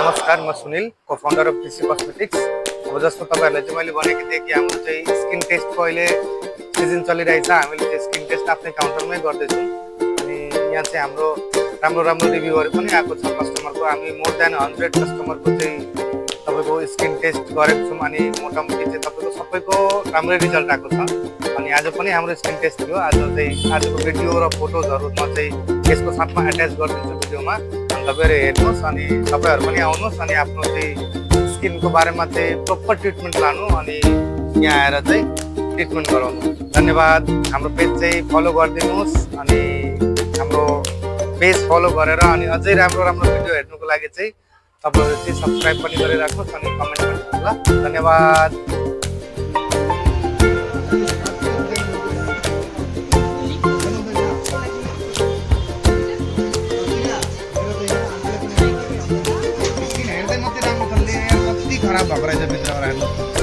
नमस्कार, म सुनिल, को फाउन्डर अफ कृषि कस्मेटिक्स। अब जस्तो तपाईँहरूलाई चाहिँ मैले भनेको थिएँ कि हाम्रो चाहिँ स्किन टेस्टको अहिले सिजन चलिरहेछ। हामीले चाहिँ स्किन टेस्ट आफ्नै काउन्टरमै गर्दैछौँ अनि यहाँ चाहिँ हाम्रो राम्रो राम्रो रिभ्यूहरू पनि आएको छ कस्टमरको। हामी मोर देन 100 कस्टमरको चाहिँ तपाईँको स्किन टेस्ट गरेको छौँ अनि मोटामोटी चाहिँ तपाईँको सबैको राम्रै रिजल्ट आएको छ। अनि आज पनि हाम्रो स्किन टेस्ट थियो। आजको भिडियो र फोटोजहरू म चाहिँ यसको साथमा एट्याच गरिदिन्छु भिडियोमा। तपाईँहरू हेर्नुहोस् अनि तपाईँहरू पनि आउनुहोस् अनि आफ्नो चाहिँ स्किनको बारेमा चाहिँ प्रोपर ट्रिटमेन्ट लानु अनि यहाँ आएर चाहिँ ट्रिटमेन्ट गराउनु। धन्यवाद। हाम्रो पेज चाहिँ फलो गरिदिनुहोस् अनि हाम्रो पेज फलो गरेर अनि अझै राम्रो राम्रो भिडियो हेर्नुको लागि चाहिँ तपाईँहरू चाहिँ सब्सक्राइब पनि गरिराख्नुहोस् अनि कमेन्ट पनि ल। धन्यवाद। खराब भएको रहेछ भित्रबाट हेर्नु।